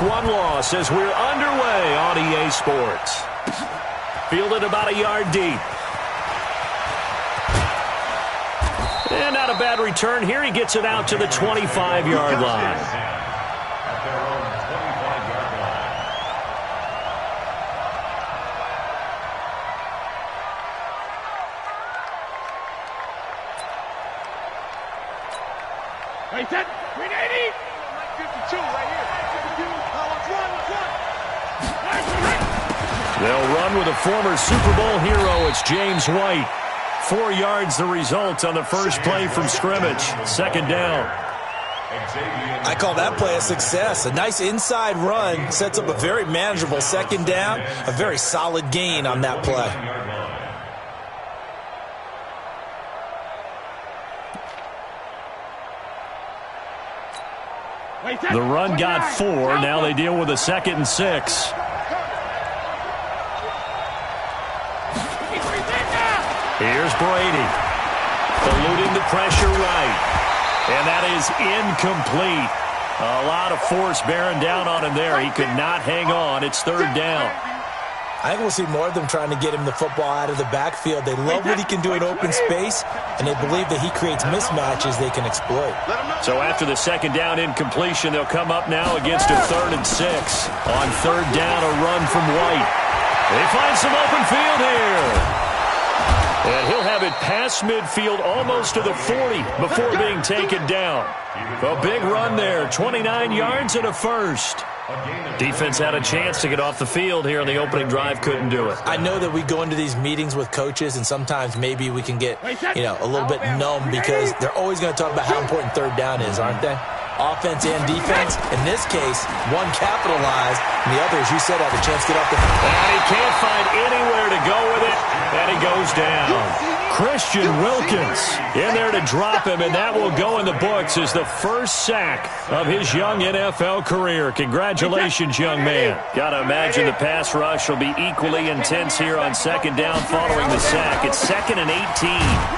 one loss as we're underway on EA Sports. Fielded about a yard deep. And not a bad return here. He gets it out to the 25-yard line. Hey, 10, 380. 52 right here. They'll run with a former Super Bowl hero. It's James White. 4 yards the result on the first play from scrimmage. Second down. I call that play a success. A nice inside run sets up a very manageable second down. A very solid gain on that play. The run got 4. Now they deal with a 2nd and 6. Here's Brady. Eluding the pressure right. And that is incomplete. A lot of force bearing down on him there. He could not hang on. It's third down. I think we'll see more of them trying to get him the football out of the backfield. They love what he can do in open space, and they believe that he creates mismatches they can exploit. So after the second down incompletion, they'll come up now against a 3rd and 6. On third down, a run from White. They find some open field here. And he'll have it past midfield almost to the 40 before being taken down. A big run there, 29 yards and a first. Defense had a chance to get off the field here in the opening drive, couldn't do it. I know that we go into these meetings with coaches, and sometimes maybe we can get, a little bit numb because they're always going to talk about how important third down is, aren't they? Offense and defense. In this case, one capitalized, and the other, as you said, have a chance to get off the field. And he can't find anywhere to go with it, and he goes down. Christian Wilkins in there to drop him, and that will go in the books as the first sack of his young NFL career. Congratulations, young man. Got to imagine the pass rush will be equally intense here on second down following the sack. It's 2nd and 18.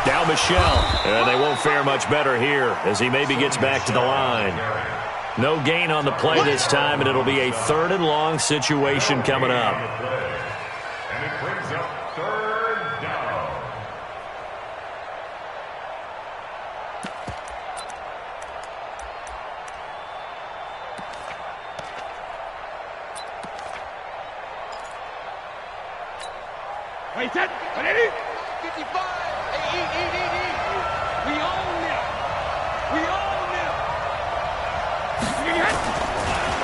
Now Michel, and they won't fare much better here as he maybe gets back to the line. No gain on the play this time, and it'll be a 3rd and long situation coming up. And it brings up 3rd down. Wait, 10, 180. 55. Hey, We own them. We own them.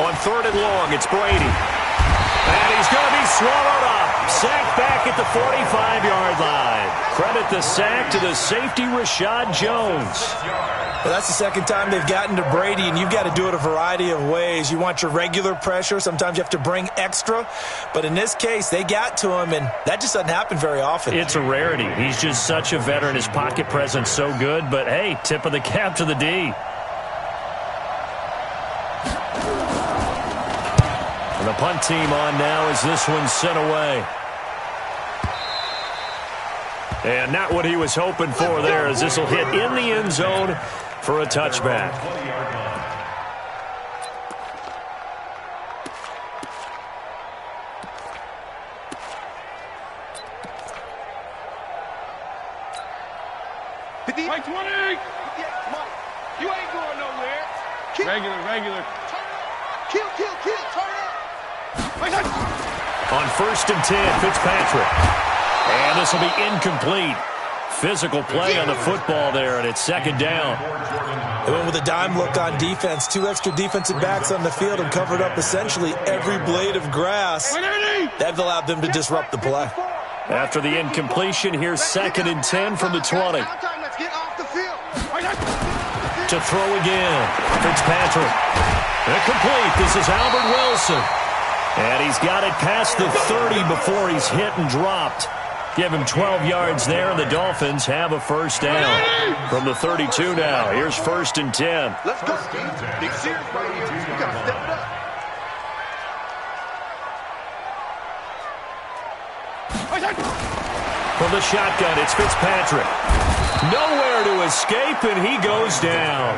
On 3rd and long, it's Brady. And he's going to be swallowed up. Sacked back at the 45-yard line. Credit the sack to the safety, Rashad Jones. Well, that's the second time they've gotten to Brady, and you've got to do it a variety of ways. You want your regular pressure. Sometimes you have to bring extra. But in this case, they got to him, and that just doesn't happen very often. It's a rarity. He's just such a veteran. His pocket presence so good. But, hey, tip of the cap to the D. And the punt team on now as this one's sent away. And not what he was hoping for there, as this will hit in the end zone for a touchback. Mike 20. You ain't going nowhere. Regular. Kill. Turn it. On 1st and 10, Fitzpatrick. And this will be incomplete. Physical play on the football there, and it's 2nd down. They went with a dime look on defense. 2 extra defensive backs on the field and covered up essentially every blade of grass. That allowed them to disrupt the play. After the incompletion, here's 2nd and 10 from the 20. To throw again. Fitzpatrick. Incomplete. This is Albert Wilson. And he's got it past the 30 before he's hit and dropped. Give him 12 yards there, and the Dolphins have a first down. From the 32 now, here's 1st and 10. Let's go, Steve. Big series, buddy. You got to step it up. From the shotgun, it's Fitzpatrick. Nowhere to escape, and he goes down.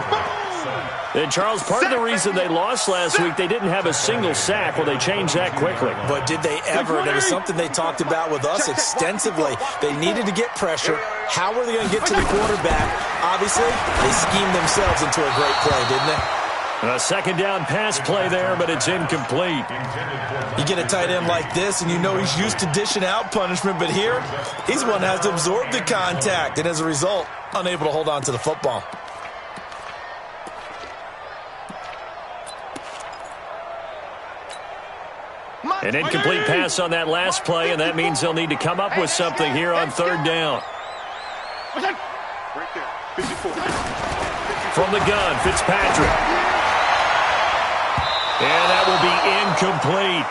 And, Charles, part of the reason they lost last week, they didn't have a single sack. Well, they changed that quickly. But did they ever? And it was something they talked about with us extensively. They needed to get pressure. How were they going to get to the quarterback? Obviously, they schemed themselves into a great play, didn't they? A second down pass play there, but it's incomplete. You get a tight end like this, and you know he's used to dishing out punishment, but here, he's the one that has to absorb the contact, and as a result, unable to hold on to the football. An incomplete pass on that last play, and that means they'll need to come up with something here on third down. Right there, 54. From the gun, Fitzpatrick. And that will be incomplete.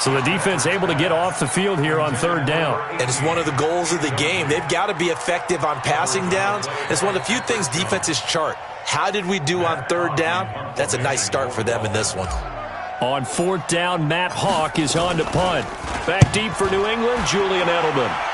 So the defense able to get off the field here on third down. And it's one of the goals of the game. They've got to be effective on passing downs. It's one of the few things defenses chart. How did we do on third down? That's a nice start for them in this one. On fourth down, Matt Hawk is on to punt. Back deep for New England, Julian Edelman.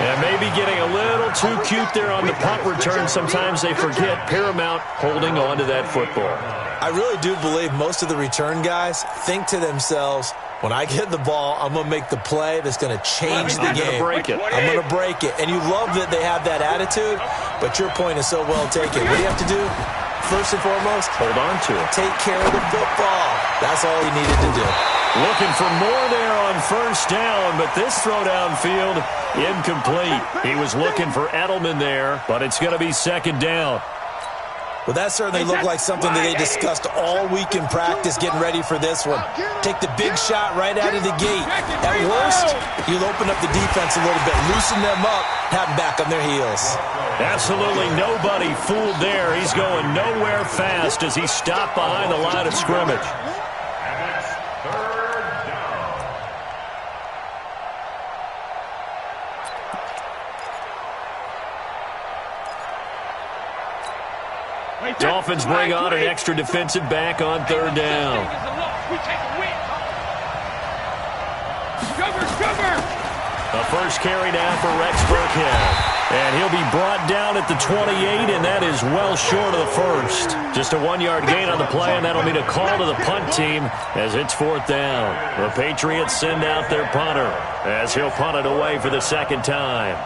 And maybe getting a little too cute there on the punt return. Sometimes they forget Paramount holding on to that football. I really do believe most of the return guys think to themselves, when I get the ball, I'm going to make the play that's going to change the game. I'm going to break it. And you love that they have that attitude, but your point is so well taken. What do you have to do? First and foremost, hold on to it. Take care of the football. That's all he needed to do. Looking for more there on first down, but this throw downfield, incomplete. He was looking for Edelman there, but it's going to be second down. Well, that certainly looked like something that they discussed all week in practice getting ready for this one. Take the big shot right out of the gate. At worst, you'll open up the defense a little bit, loosen them up, have them back on their heels. Absolutely nobody fooled there. He's going nowhere fast as he stopped behind the line of scrimmage. Dolphins bring on an extra defensive back on third down. The first carry now for Rex Burkhead. And he'll be brought down at the 28, and that is well short of the first. Just a 1-yard gain on the play, and that'll mean a call to the punt team as it's fourth down. The Patriots send out their punter as he'll punt it away for the second time.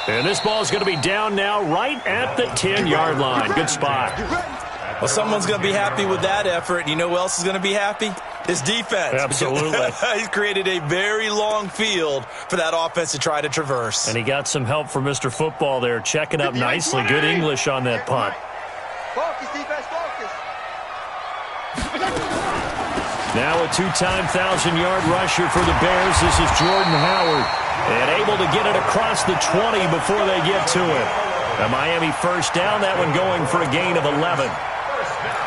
And this ball is going to be down now right at the 10-yard line. Good spot. Well, someone's going to be happy with that effort. You know who else is going to be happy? His defense. Absolutely. He's created a very long field for that offense to try to traverse. And he got some help from Mr. Football there, checking up nicely. Good English on that punt. Focus, defense, focus. Now a two-time 1,000-yard rusher for the Bears. This is Jordan Howard. And able to get it across the 20 before they get to it. A Miami first down, that one going for a gain of 11.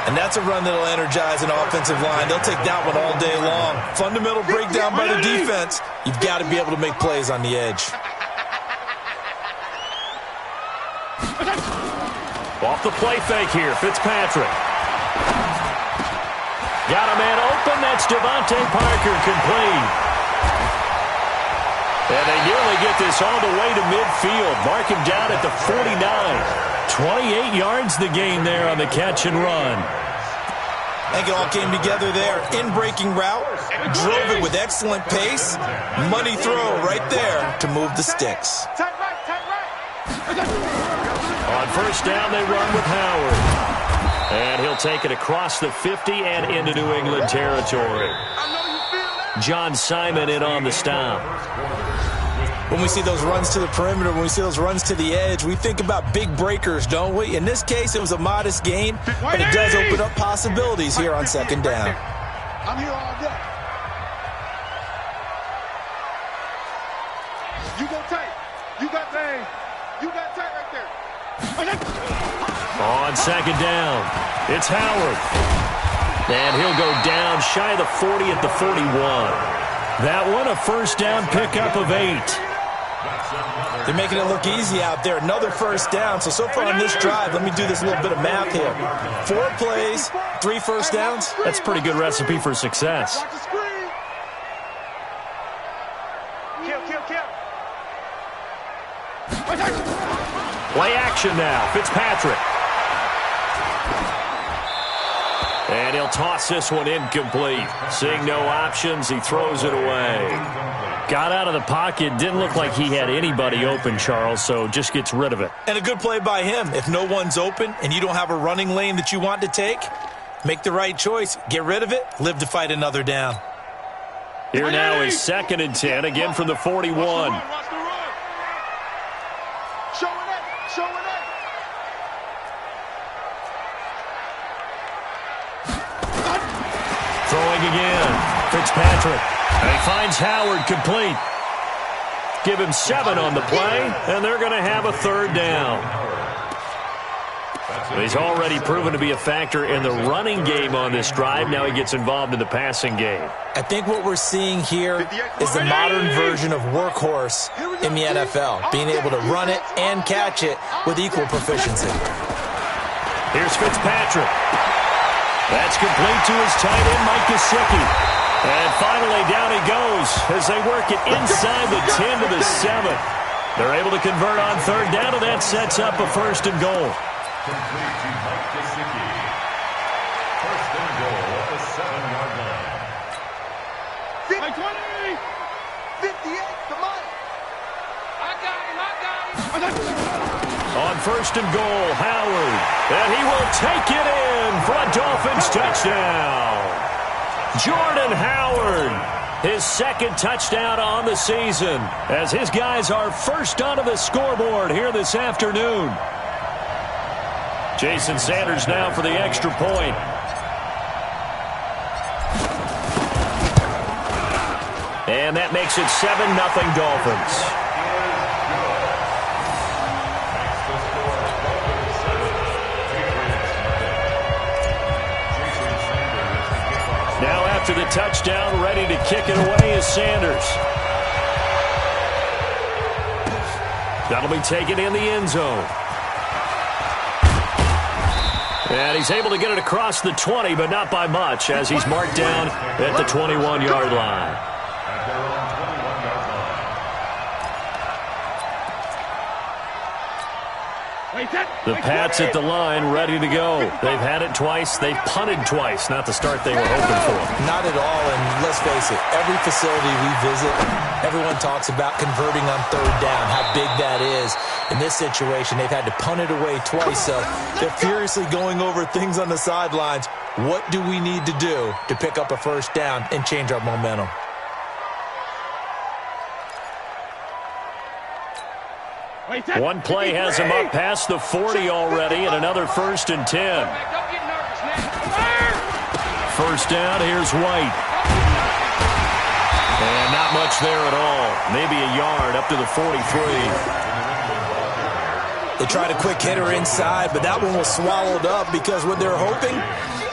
And that's a run that'll energize an offensive line. They'll take that one all day long. Fundamental breakdown by the defense. You've got to be able to make plays on the edge. Off the play fake here, Fitzpatrick. Got a man open, that's Devontae Parker, complete. And they nearly get this all the way to midfield. Mark him down at the 49. 28 yards the gain there on the catch and run. I think it all came together there. In-breaking route, drove it with excellent pace. Money throw right there to move the sticks. On first down, they run with Howard. And he'll take it across the 50 and into New England territory. John Simon in on the stop. When we see those runs to the perimeter, when we see those runs to the edge, we think about big breakers, don't we? In this case, it was a modest gain, but it does open up possibilities here on second down. I'm here all day. You go tight. You got tight. You got tight right there. On second down, it's Howard. And he'll go down shy of the 40 at the 41. That one a first down pickup of 8. They're making it look easy out there. Another first down. So far on this drive, let me do this little bit of math here. 4 plays, 3 first downs. That's a pretty good recipe for success. Play action now. Fitzpatrick. And he'll toss this one incomplete. Seeing no options, he throws it away. Got out of the pocket. Didn't look like he had anybody open, Charles, so just gets rid of it. And a good play by him. If no one's open and you don't have a running lane that you want to take, make the right choice. Get rid of it. Live to fight another down. Here now is 2nd and 10, again from the 41. Throwing again. Fitzpatrick. And he finds Howard complete. Give him 7 on the play, and they're going to have a 3rd down. He's already proven to be a factor in the running game on this drive. Now he gets involved in the passing game. I think what we're seeing here is the modern version of workhorse in the NFL, being able to run it and catch it with equal proficiency. Here's Fitzpatrick. That's complete to his tight end, Mike Gesicki. And finally, down he goes as they work it inside the 10 to the 7. They're able to convert on 3rd down, and that sets up a 1st and goal. Complete to Mike Gesicki. 1st and goal at the 7-yard line. 58 to Mike. I got him. On 1st and goal, Howard. And he will take it in for a Dolphins touchdown. Jordan Howard, his 2nd touchdown on the season, as his guys are first onto the scoreboard here this afternoon. Jason Sanders now for the extra point. And that makes it 7-0 Dolphins. Now after the touchdown, ready to kick it away is Sanders. That'll be taken in the end zone. And he's able to get it across the 20, but not by much, as he's marked down at the 21-yard line. The Pats at the line, ready to go. They've had it twice. They've punted twice. Not the start they were hoping for. Not at all, and let's face it, every facility we visit, everyone talks about converting on 3rd down, how big that is. In this situation, they've had to punt it away twice, so they're furiously going over things on the sidelines. What do we need to do to pick up a 1st down and change our momentum? One play has him up past the 40 already, and another 1st and 10. 1st down, here's White. And not much there at all. Maybe a yard up to the 43. They tried a quick hitter inside, but that one was swallowed up because what they're hoping,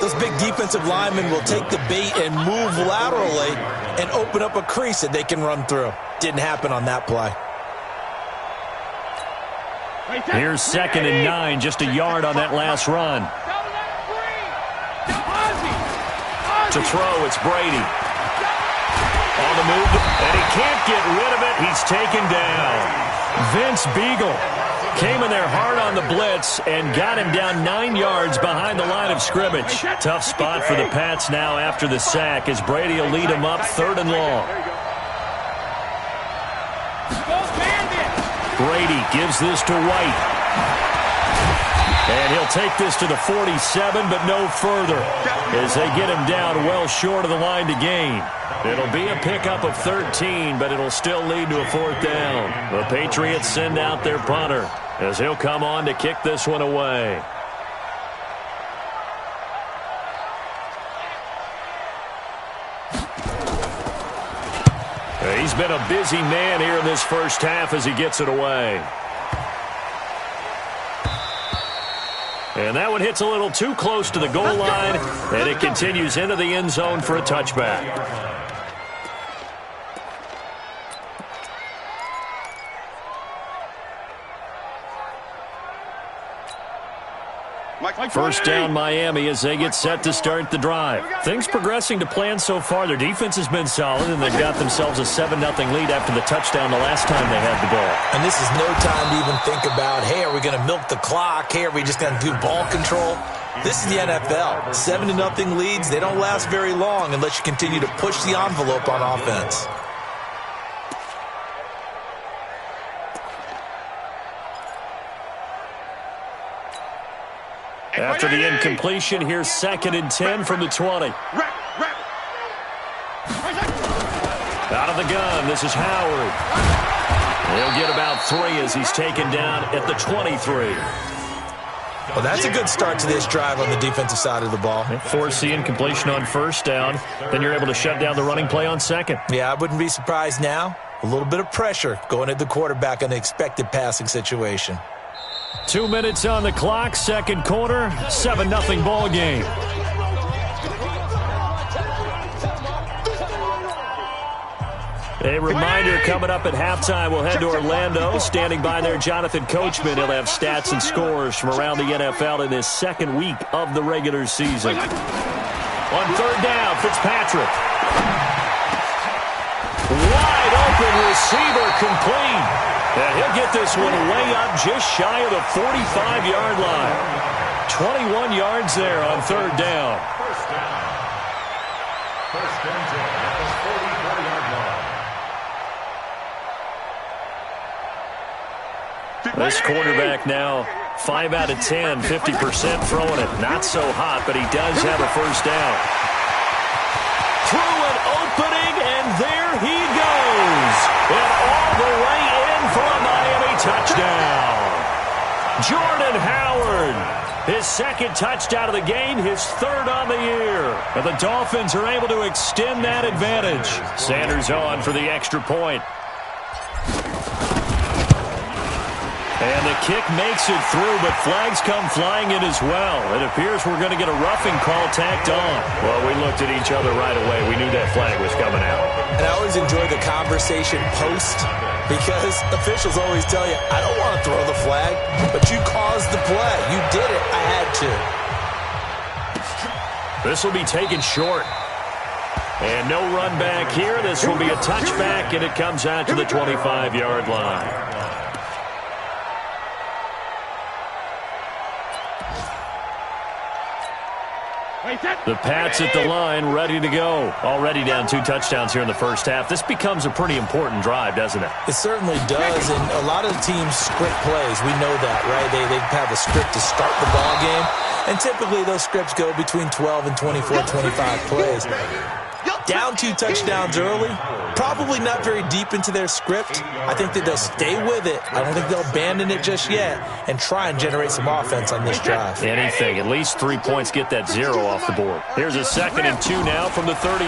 those big defensive linemen will take the bait and move laterally and open up a crease that they can run through. Didn't happen on that play. Here's 2nd and 9, just a yard on that last run. To throw, it's Brady. On the move, and he can't get rid of it. He's taken down. Vince Beagle came in there hard on the blitz and got him down 9 yards behind the line of scrimmage. Tough spot for the Pats now after the sack, as Brady will lead him up 3rd and long. Brady gives this to White. And he'll take this to the 47, but no further, as they get him down well short of the line to gain. It'll be a pickup of 13, but it'll still lead to a 4th down. The Patriots send out their punter, as he'll come on to kick this one away. He's been a busy man here in this first half as he gets it away. And that one hits a little too close to the goal line, and it continues into the end zone for a touchback. First down Miami as they get set to start the drive. Things progressing to plan so far. Their defense has been solid, and they've got themselves a 7-0 lead after the touchdown the last time they had the ball. And this is no time to even think about, hey, are we going to milk the clock? Hey, are we just going to do ball control? This is the NFL. 7-0 leads, they don't last very long unless you continue to push the envelope on offense. After the incompletion, here's 2nd and 10 from the 20. Out of the gun, this is Howard. He'll get about 3 as he's taken down at the 23. Well, that's a good start to this drive on the defensive side of the ball. Force the incompletion on first down. Then you're able to shut down the running play on second. Yeah, I wouldn't be surprised now. A little bit of pressure going at the quarterback in the expected passing situation. 2 minutes on the clock, second quarter, 7-0 ball game. A reminder coming up at halftime, we'll head to Orlando. Standing by there, Jonathan Coachman. He'll have stats and scores from around the NFL in this second week of the regular season. On third down, Fitzpatrick. Wide open receiver complete. And he'll get this one way up just shy of the 45-yard line. 21 yards there on third down. First and 10 at the 44-yard line. This quarterback now 5 out of 10, 50% throwing it. Not so hot, but he does have a first down. Through an opening, and there he goes. And all the way in for a Miami touchdown. Jordan Howard, his second touchdown of the game, his third on the year. And the Dolphins are able to extend that advantage. Sanders on for the extra point. And the kick makes it through, but flags come flying in as well. It appears we're going to get a roughing call tacked on. Well, we looked at each other right away. We knew that flag was coming out. And I always enjoy the conversation post because officials always tell you, I don't want to throw the flag, but you caused the play. You did it. I had to. This will be taken short. And no run back here. This will be a touchback, and it comes out to the 25-yard line. The Pats at the line, ready to go. Already down 2 touchdowns here in the first half. This becomes a pretty important drive, doesn't it? It certainly does, and a lot of the teams script plays. We know that, right? They have a script to start the ball game, and typically those scripts go between 12 and 24, 25 plays. Down 2 touchdowns early, probably not very deep into their script. I think that they'll stay with it. I don't think they'll abandon it just yet and try and generate some offense on this drive. Anything. At least 3 points get that 0 off the board. Here's a 2nd and 2 now from the 33.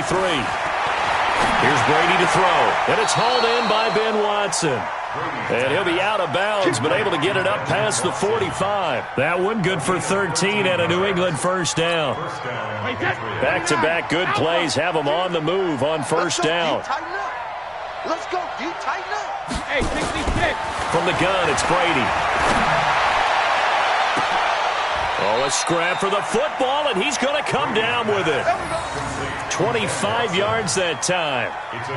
Here's Brady to throw. And it's hauled in by Ben Watson. And he'll be out of bounds, but able to get it up past the 45. That one good for 13 and a New England first down. Back-to-back good plays have them on the move on first down. Let's go, you tighten up. Hey, 66. From the gun, it's Brady. Oh, a scrap for the football, and he's going to come down with it. 25 yards that time.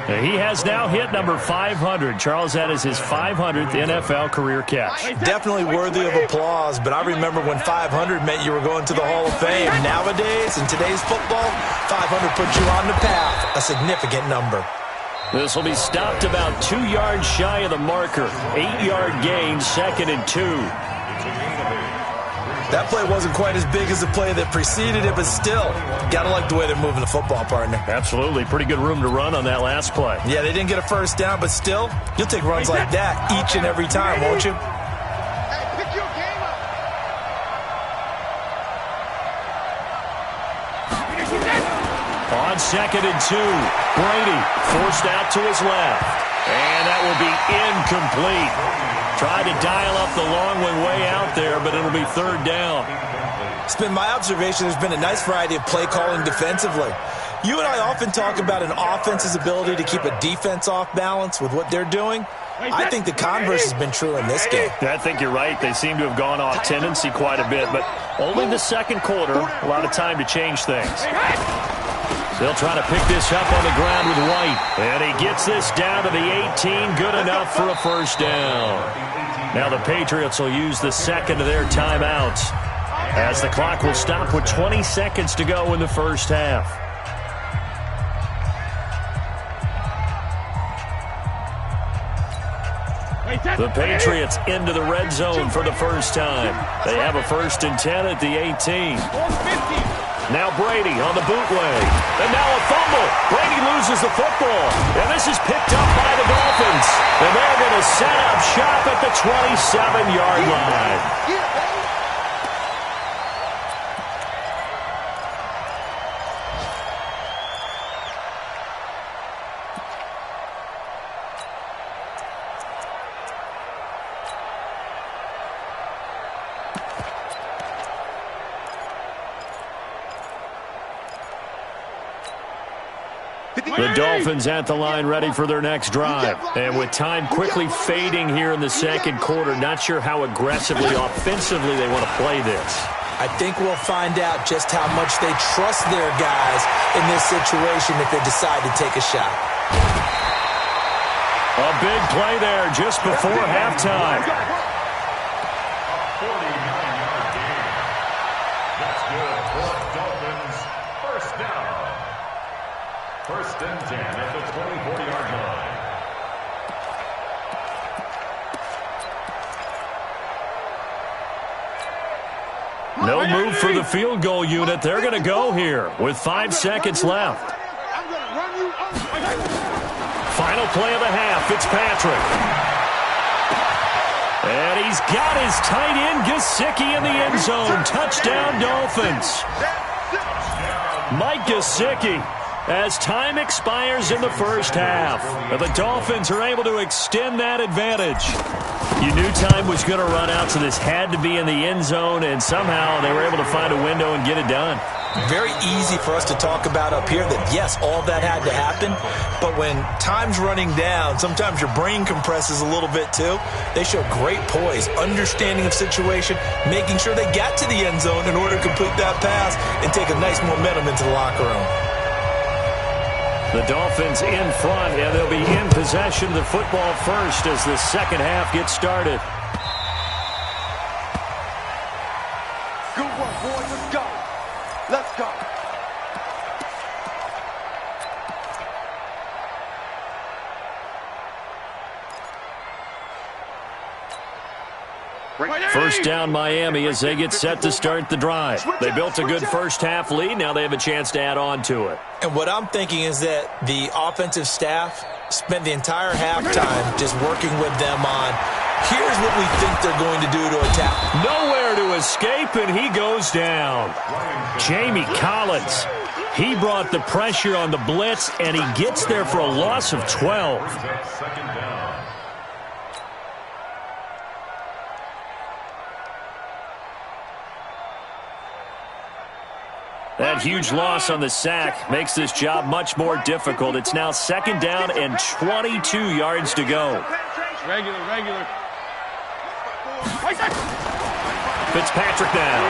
And he has now hit number 500. Charles, that is his 500th NFL career catch. Definitely worthy of applause, but I remember when 500 meant you were going to the Hall of Fame. Nowadays, in today's football, 500 puts you on the path, a significant number. This will be stopped about 2 yards shy of the marker. 8-yard gain, 2nd and 2. That play wasn't quite as big as the play that preceded it, but still, gotta like the way they're moving the football, partner. Absolutely. Pretty good room to run on that last play. Yeah, they didn't get a first down, but still, you'll take runs like that each and every time, won't you? Hey, pick your game up. On 2nd and 2, Brady forced out to his left. And that will be incomplete. Tried to dial up the long one way out there, but it'll be third down. It's been my observation there's been a nice variety of play calling defensively. You and I often talk about an offense's ability to keep a defense off balance with what they're doing. I think the converse has been true in this game. I think you're right. They seem to have gone off tendency quite a bit, but only the second quarter, a lot of time to change things. Still trying to pick this up on the ground with White. And he gets this down to the 18, good enough for a first down. Now the Patriots will use the second of their timeouts, as the clock will stop with 20 seconds to go in the first half. The Patriots into the red zone for the first time. They have a 1st and 10 at the 18. Now Brady on the bootleg. And now a fumble. Brady loses the football. And this is picked up by the Dolphins. And they're going to set up shop at the 27-yard line. The Dolphins at the line ready for their next drive. And with time quickly fading here in the second quarter, not sure how aggressively, offensively they want to play this. I think we'll find out just how much they trust their guys in this situation if they decide to take a shot. A big play there just before halftime. 49-yard gain. That's good for Dolphins. First down. 1st and 10 at the 24-yard line. No move for the field goal unit. They're going to go here with 5 seconds left. Final play of the half. Fitzpatrick. And he's got his tight end, Gesicki, in the end zone. Touchdown, Dolphins. Mike Gesicki. As time expires in the first half, the Dolphins are able to extend that advantage. You knew time was going to run out, so this had to be in the end zone, and somehow they were able to find a window and get it done. Very easy for us to talk about up here that, yes, all that had to happen, but when time's running down, sometimes your brain compresses a little bit too. They show great poise, understanding of situation, making sure they got to the end zone in order to complete that pass and take a nice momentum into the locker room. The Dolphins in front, and they'll be in possession of the football first as the second half gets started. Good work, boys. Let's go. Let's go. First down, Miami, as they get set to start the drive. They built a good first half lead. Now they have a chance to add on to it. And what I'm thinking is that the offensive staff spent the entire halftime just working with them on, here's what we think they're going to do to attack. Nowhere to escape, and he goes down. Jamie Collins. He brought the pressure on the blitz, and he gets there for a loss of 12. Second down. That huge loss on the sack makes this job much more difficult. It's now second down and 22 yards to go. Regular. Fitzpatrick now.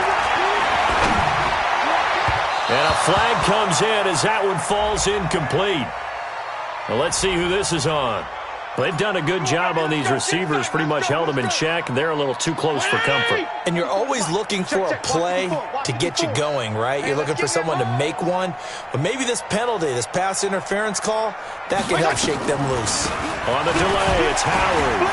And a flag comes in as that one falls incomplete. Well, let's see who this is on. They've done a good job on these receivers, pretty much held them in check. They're a little too close for comfort. And you're always looking for a play to get you going, right? You're looking for someone to make one. But maybe this penalty, this pass interference call, that can help shake them loose. On the delay, it's Howard.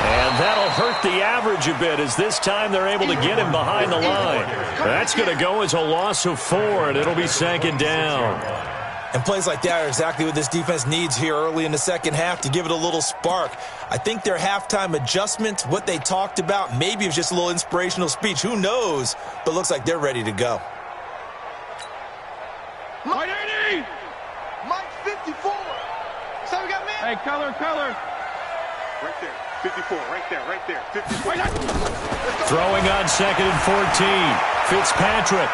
And that'll hurt the average a bit as this time they're able to get him behind the line. That's going to go as a loss of 4, and it'll be second down. And plays like that are exactly what this defense needs here early in the second half to give it a little spark. I think their halftime adjustment, what they talked about, maybe it was just a little inspirational speech. Who knows? But looks like they're ready to go. Mike 80! Mike 54. So we got me. Hey, color. Right there. 54. Right there. 54. Throwing on second and 14. Fitzpatrick.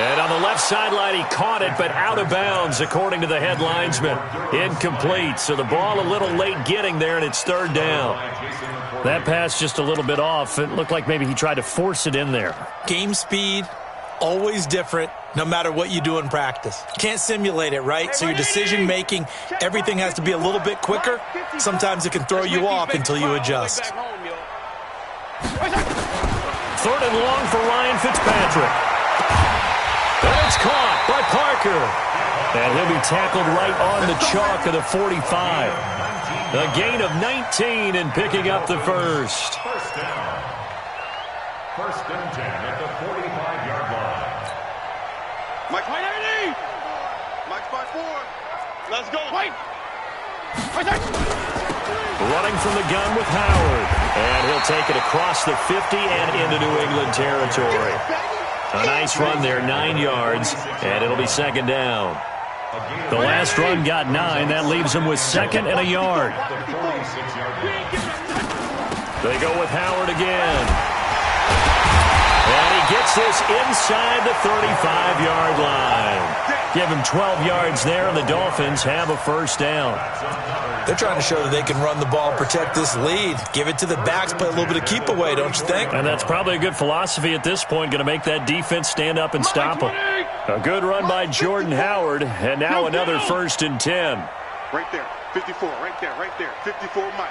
And on the left sideline, he caught it, but out of bounds, according to the head linesman. Incomplete, so the ball a little late getting there, and it's third down. That pass just a little bit off. It looked like maybe he tried to force it in there. Game speed, always different, no matter what you do in practice. Can't simulate it, right? So your decision-making, everything has to be a little bit quicker. Sometimes it can throw you off until you adjust. Third and long for Ryan Fitzpatrick. And it's caught by Parker. And he'll be tackled right on the chalk of the 45. A gain of 19 and picking up the first. First down. First and 10 at the 45-yard line. Mike 80. Mike 5-4. Let's go. Wait. Running from the gun with Howard. And he'll take it across the 50 and into New England territory. A nice run there, 9 yards, and it'll be second down. The last run got 9. That leaves him with second and a yard. They go with Howard again. And he gets this inside the 35-yard line. Give him 12 yards there, and the Dolphins have a first down. They're trying to show that they can run the ball, protect this lead. Give it to the backs, play a little bit of keep away, don't you think? And that's probably a good philosophy at this point, going to make that defense stand up and stop them. A good run by Jordan Howard, and now another first and 10. Right there, 54, right there, 54, Mike.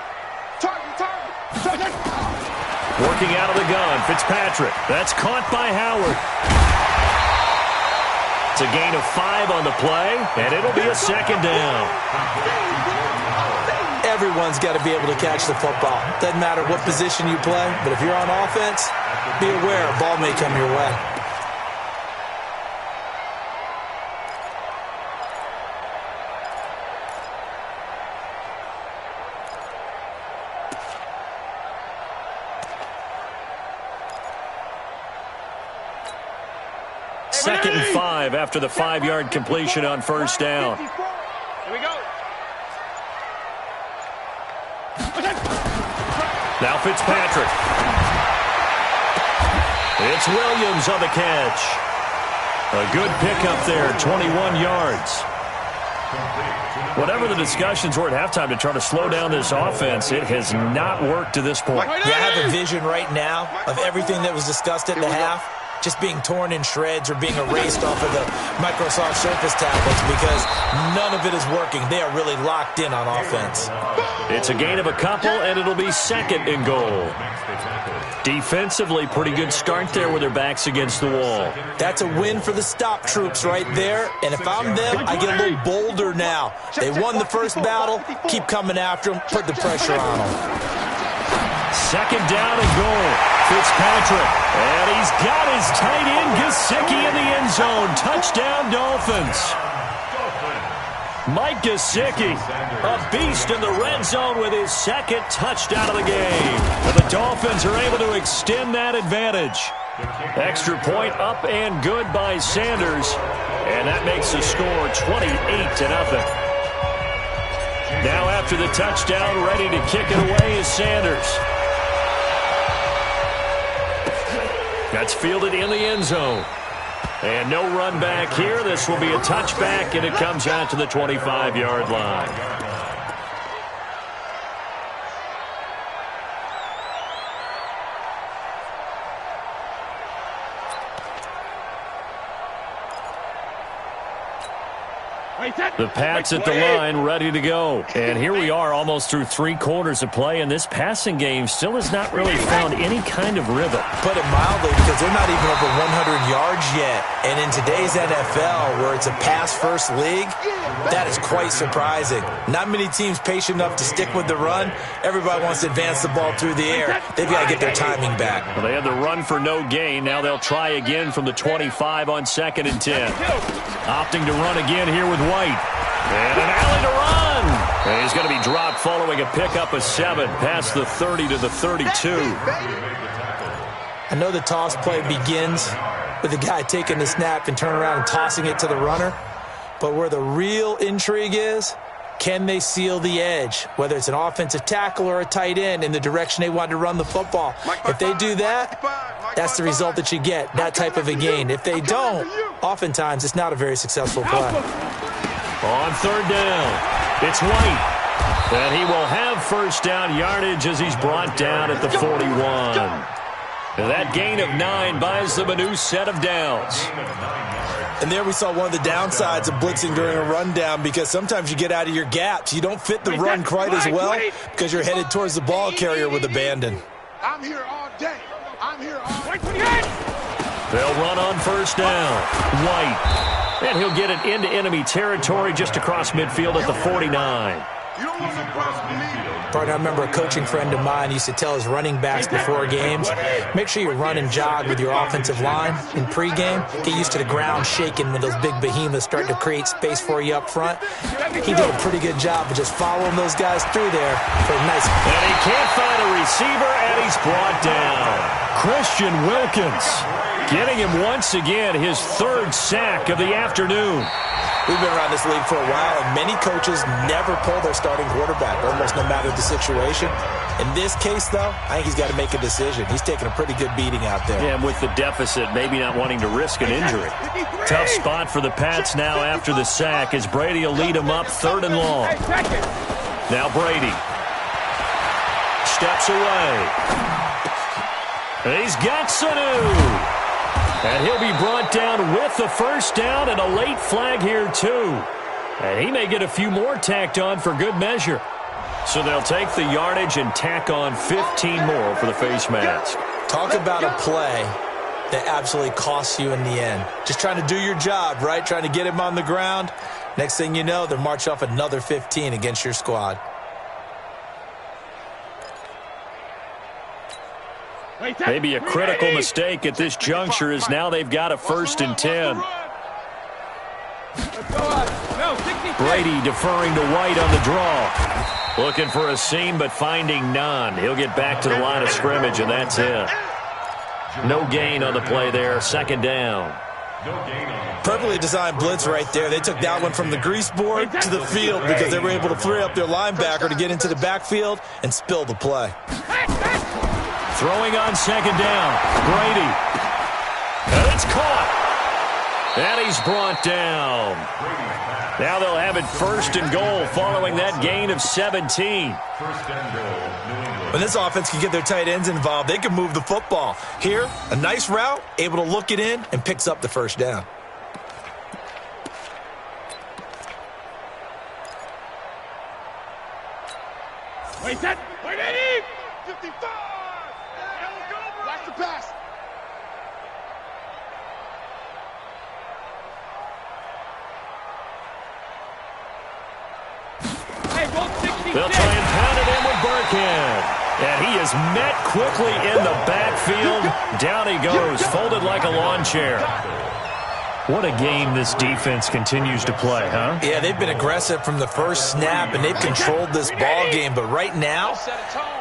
Target. Working out of the gun, Fitzpatrick. That's caught by Howard. It's a gain of 5 on the play, and it'll be a second down. Everyone's got to be able to catch the football. Doesn't matter what position you play, but if you're on offense, be aware a ball may come your way. Second and 5 after the 5-yard completion on first down. Here we go. Now Fitzpatrick. It's Williams on the catch. A good pickup there, 21 yards. Whatever the discussions were at halftime to try to slow down this offense, it has not worked to this point. Yeah, I have a vision right now of everything that was discussed at the half just being torn in shreds or being erased off of the Microsoft Surface tablets because none of it is working. They are really locked in on offense. It's a gain of a couple, and it'll be second and goal. Defensively, pretty good start there with their backs against the wall. That's a win for the stop troops right there, and if I'm them, I get a little bolder now. They won the first battle. Keep coming after them. Put the pressure on them. Second down and goal. Fitzpatrick. And he's got his tight end, Gesicki, in the end zone. Touchdown, Dolphins. Mike Gesicki, a beast in the red zone with his second touchdown of the game. And the Dolphins are able to extend that advantage. Extra point up and good by Sanders. And that makes the score 28-0. Now after the touchdown, ready to kick it away is Sanders. That's fielded in the end zone. And no run back here. This will be a touchback, and it comes out to the 25-yard line. The Pats at the line, ready to go. And here we are almost through 3 quarters of play, and this passing game still has not really found any kind of rhythm. Put it mildly, because they're not even over 100 yards yet. And in today's NFL, where it's a pass-first league, that is quite surprising. Not many teams patient enough to stick with the run. Everybody wants to advance the ball through the air. They've got to get their timing back. Well, they had the run for no gain. Now they'll try again from the 25 on 2nd and 10. Opting to run again here with White. And an alley to run. And he's going to be dropped following a pickup of 7 past the 30 to the 32. I know the toss play begins with the guy taking the snap and turning around and tossing it to the runner. But where the real intrigue is Can they seal the edge, whether it's an offensive tackle or a tight end, in the direction they want to run the football? If they do that, that's the result that you get, that type of a gain. If they don't, oftentimes it's not a very successful play. On third down, it's White. And he will have first down yardage as he's brought down at the 41. And that gain of 9 buys them a new set of downs. And there we saw one of the downsides of blitzing during a rundown, because sometimes you get out of your gaps. You don't fit the run quite as well because you're headed towards the ball carrier with abandon. I'm here all day. I'm here all day. They'll run on first down. White. And he'll get it into enemy territory just across midfield at the 49. Partner, I remember a coaching friend of mine used to tell his running backs before games, make sure you run and jog with your offensive line in pregame. Get used to the ground shaking when those big behemoths start to create space for you up front. He did a pretty good job of just following those guys through there for a nice... And he can't find a receiver, and he's brought down. Christian Wilkins getting him once again his third sack of the afternoon. We've been around this league for a while, and many coaches never pull their starting quarterback, almost no matter the situation. In this case, though, I think he's got to make a decision. He's taking a pretty good beating out there. Yeah, and with the deficit, maybe not wanting to risk an injury. Tough spot for the Pats now after the sack, as Brady will lead him up third and long. Now Brady steps away. And he's got Sanu. And he'll be brought down with the first down, and a late flag here, too. And he may get a few more tacked on for good measure. So they'll take the yardage and tack on 15 more for the face mask. Talk about a play that absolutely costs you in the end. Just trying to do your job, right? Trying to get him on the ground. Next thing you know, they're march off another 15 against your squad. Maybe a critical mistake at this juncture, is now they've got a 1st and 10. Brady deferring to White on the draw. Looking for a seam, but finding none. He'll get back to the line of scrimmage, and that's it. No gain on the play there. 2nd down. Perfectly designed blitz right there. They took that one from the grease board to the field because they were able to free up their linebacker to get into the backfield and spill the play. Throwing on 2nd down. Brady. And it's caught. And he's brought down. Now they'll have it 1st and goal following that gain of 17. When this offense can get their tight ends involved, they can move the football. Here, a nice route, able to look it in, and picks up the 1st down. Wait, set. Wait, 80. 55. Watch the pass. They'll try and pound it in with Burkhead. And he is met quickly in the backfield. Down he goes, folded like a lawn chair. What a game this defense continues to play, huh? Yeah, they've been aggressive from the first snap, and they've controlled this ball game. But right now,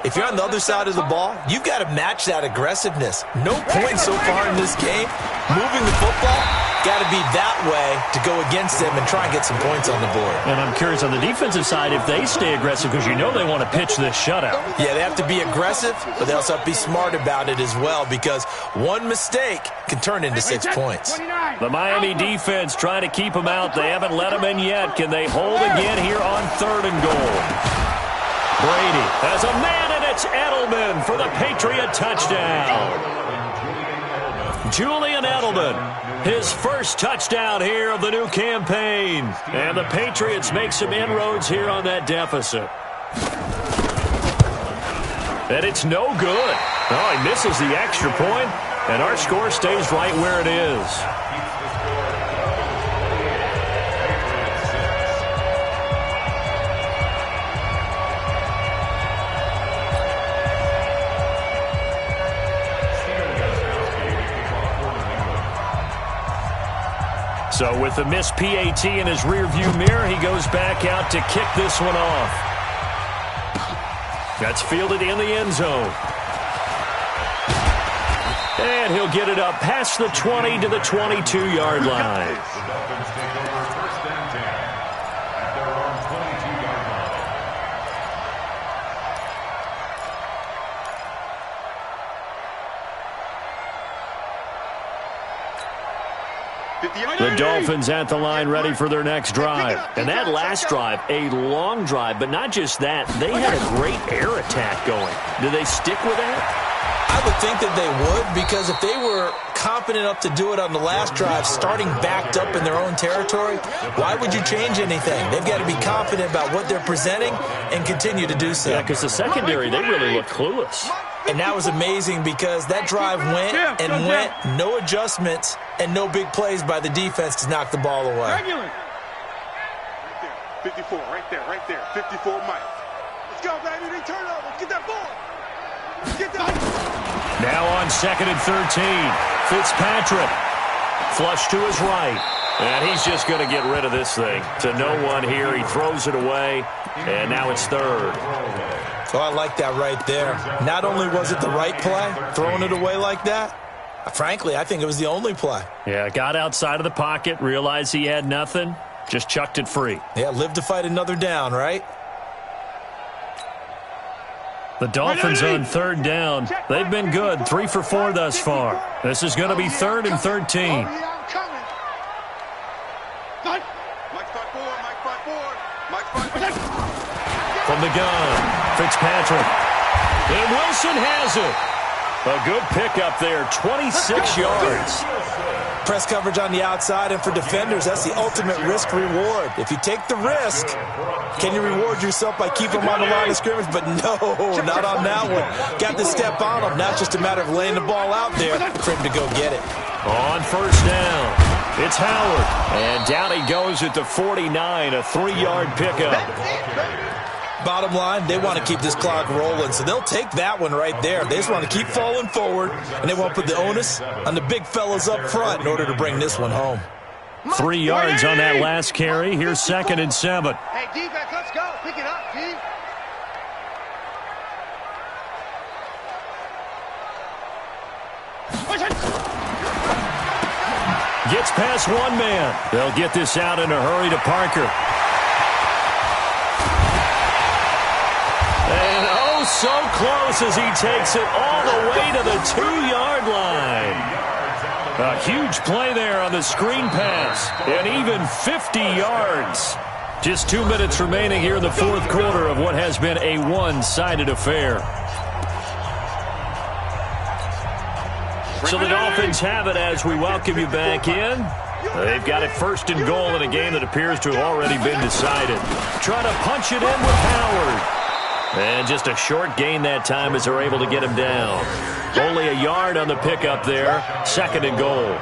if you're on the other side of the ball, you've got to match that aggressiveness. No points so far in this game. Moving the football, got to be that way to go against them and try and get some points on the board. And I'm curious on the defensive side if they stay aggressive, because you know they want to pitch this shutout. Yeah, they have to be aggressive, but they also have to be smart about it as well, because one mistake can turn into 6 points. The Miami defense trying to keep them out. They haven't let them in yet. Can they hold again here on 3rd and goal? Brady has a man, and it's Edelman for the Patriot touchdown. Julian Edelman, his first touchdown here of the new campaign. And the Patriots make some inroads here on that deficit. And it's no good. Oh, he misses the extra point, and our score stays right where it is. So with the missed PAT in his rearview mirror, he goes back out to kick this one off. That's fielded in the end zone. And he'll get it up past the 20 to the 22-yard line. The Dolphins at the line ready for their next drive. And that last drive, a long drive, but not just that. They had a great air attack going. Do they stick with that? I would think that they would, because if they were confident enough to do it on the last drive, starting backed up in their own territory, why would you change anything? They've got to be confident about what they're presenting and continue to do so. Yeah, because the secondary, they really look clueless. And that was amazing because that drive went and went, no adjustments, and no big plays by the defense to knock the ball away. Right there, 54, right there, 54 Mike. Let's go, baby, they turn over, get that ball. Get that. Now on 2nd and 13, Fitzpatrick, flush to his right, and he's just going to get rid of this thing. To no one here, he throws it away, and now it's 3rd. So I like that right there. Not only was it the right play, throwing it away like that, frankly, I think it was the only play. Yeah, got outside of the pocket, realized he had nothing, just chucked it free. Yeah, live to fight another down, right? The Dolphins on 3rd down. They've been good, 3 for 4 thus far. This is going to be 3rd and 13. From the gun, Fitzpatrick. And Wilson has it. A good pickup there, 26 yards. Press coverage on the outside, and for defenders, that's the ultimate risk-reward. If you take the risk, can you reward yourself by keeping them on the line of scrimmage? But no, not on that one. Got to step on them. Now it's just a matter of laying the ball out there for him to go get it. On 1st down, it's Howard. And down he goes at the 49, a 3-yard pickup. Bottom line, they want to keep this clock rolling, so they'll take that one right there. They just want to keep falling forward, and they want to put the onus on the big fellas up front in order to bring this one home. 3 yards on that last carry. Here's 2nd and 7. Hey, defense, let's go. Pick it up, D. Gets past one man. They'll get this out in a hurry to Parker. And oh, so close as he takes it all the way to the 2-yard line. A huge play there on the screen pass. And even 50 yards. Just 2 minutes remaining here in the 4th quarter of what has been a one-sided affair. So the Dolphins have it as we welcome you back in. They've got it 1st and goal in a game that appears to have already been decided. Trying to punch it in with Howard. And just a short gain that time as they're able to get him down. Only a yard on the pickup there. 2nd and goal.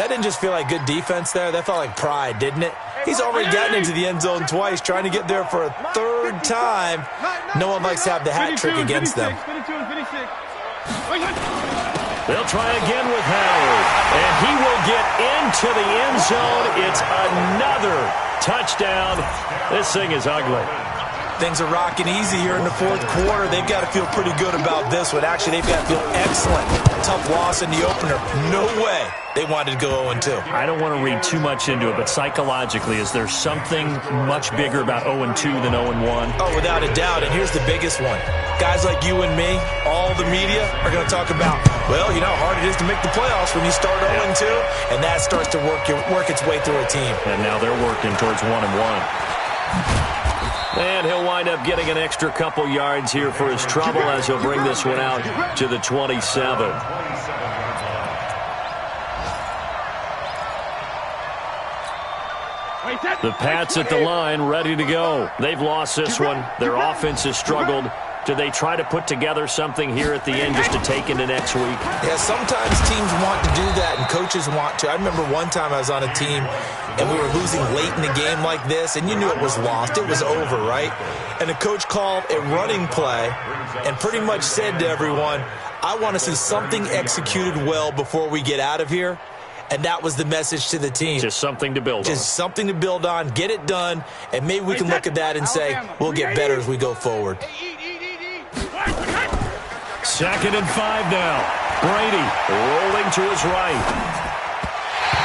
That didn't just feel like good defense there. That felt like pride, didn't it? He's already gotten into the end zone twice, trying to get there for a 3rd time. No one likes to have the hat trick against them. They'll try again with Howard. And he will get into the end zone. It's another touchdown. This thing is ugly. Things are rocking easy here in the 4th quarter. They've got to feel pretty good about this one. Actually, they've got to feel excellent. Tough loss in the opener. No way they wanted to go 0-2. I don't want to read too much into it, but psychologically, is there something much bigger about 0-2 than 0-1? Oh, without a doubt, and here's the biggest one. Guys like you and me, all the media, are going to talk about, well, you know how hard it is to make the playoffs when you start 0-2, and that starts to work its way through a team. And now they're working towards 1-1. And he'll wind up getting an extra couple yards here for his trouble as he'll bring this one out to the 27. The Pats at the line, ready to go. They've lost this one. Their offense has struggled. Do they try to put together something here at the end just to take into next week? Yeah, sometimes teams want to do that and coaches want to. I remember one time I was on a team and we were losing late in the game like this, and you knew it was lost. It was over, right? And the coach called a running play and pretty much said to everyone, I want to see something executed well before we get out of here. And that was the message to the team. Just something to build on. Just something to build on, get it done, and maybe we can look at that and say, we'll get better as we go forward. 2nd and 5 now. Brady rolling to his right.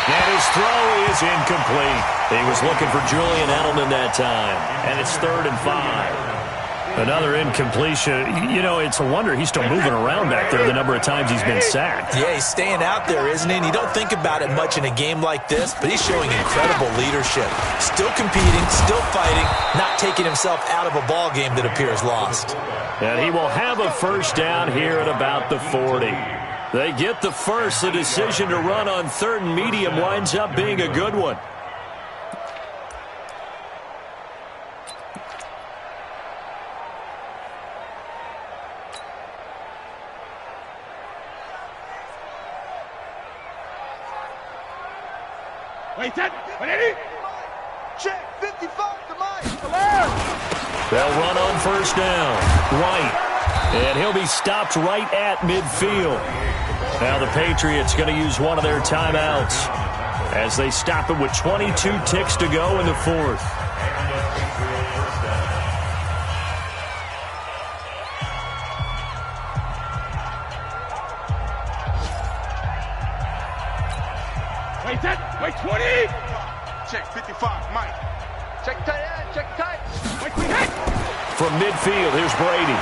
And his throw is incomplete. He was looking for Julian Edelman that time. And it's 3rd and 5. Another incompletion. You know, it's a wonder he's still moving around back there the number of times he's been sacked. Yeah, he's staying out there, isn't he? And you don't think about it much in a game like this, but he's showing incredible leadership. Still competing, still fighting, not taking himself out of a ball game that appears lost. And he will have a first down here at about the 40. They get the first. The decision to run on 3rd and medium winds up being a good one. Wait, set. 180. Check. 55 to Mike. They'll run on first down. Right. And he'll be stopped right at midfield. Now the Patriots going to use one of their timeouts as they stop it with 22 ticks to go in the 4th. Wait, set. Wait, 20. Check. 55, Mike. Check tight end. Check tight. Wait, we hit. From midfield, here's Brady.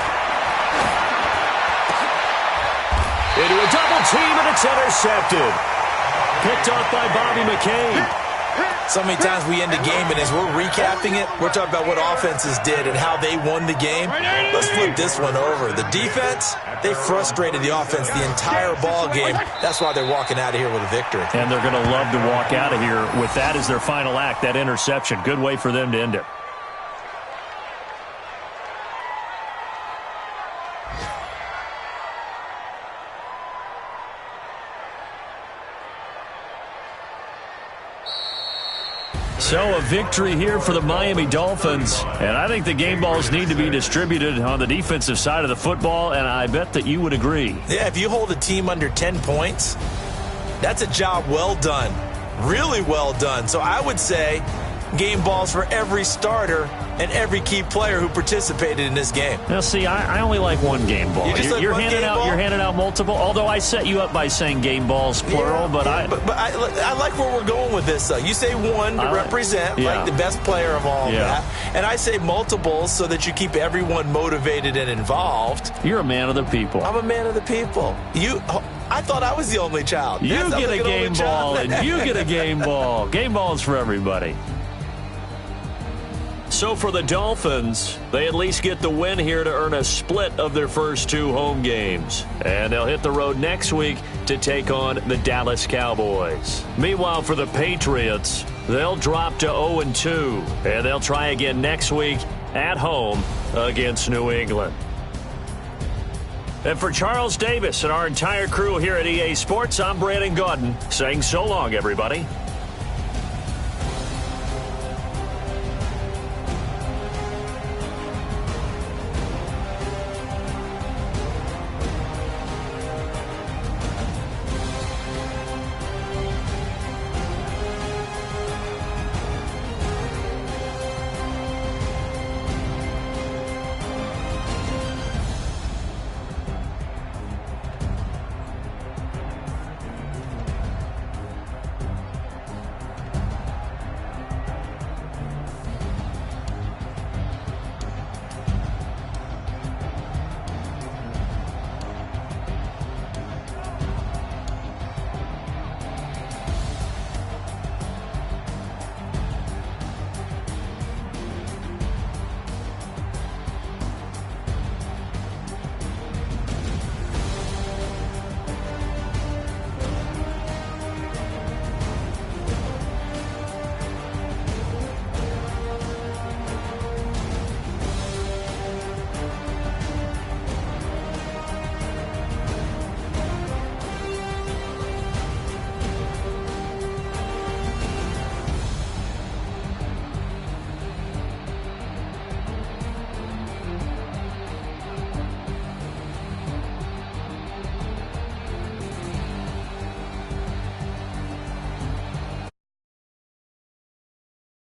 Into a double team, and it's intercepted. Picked off by Bobby McCain. So many times we end the game, and as we're recapping it, we're talking about what offenses did and how they won the game. Let's flip this one over. The defense, they frustrated the offense the entire ball game. That's why they're walking out of here with a victory. And they're going to love to walk out of here with that as their final act, that interception. Good way for them to end it. So a victory here for the Miami Dolphins. And I think the game balls need to be distributed on the defensive side of the football, and I bet that you would agree. Yeah, if you hold a team under 10 points, that's a job well done. Really well done. So I would say game balls for every starter and every key player who participated in this game. Now, see, I only like one game ball. You're handing out multiple. Although I set you up by saying game balls plural, yeah, but I like where we're going with this. Though you say one to represent like the best player of all that, and I say multiples so that you keep everyone motivated and involved. You're a man of the people. I'm a man of the people. I thought I was the only child. You get a game ball, and you get a game ball. Game balls for everybody. So for the Dolphins, they at least get the win here to earn a split of their first 2 home games. And they'll hit the road next week to take on the Dallas Cowboys. Meanwhile, for the Patriots, they'll drop to 0-2. And they'll try again next week at home against New England. And for Charles Davis and our entire crew here at EA Sports, I'm Brandon Gaudin saying so long, everybody.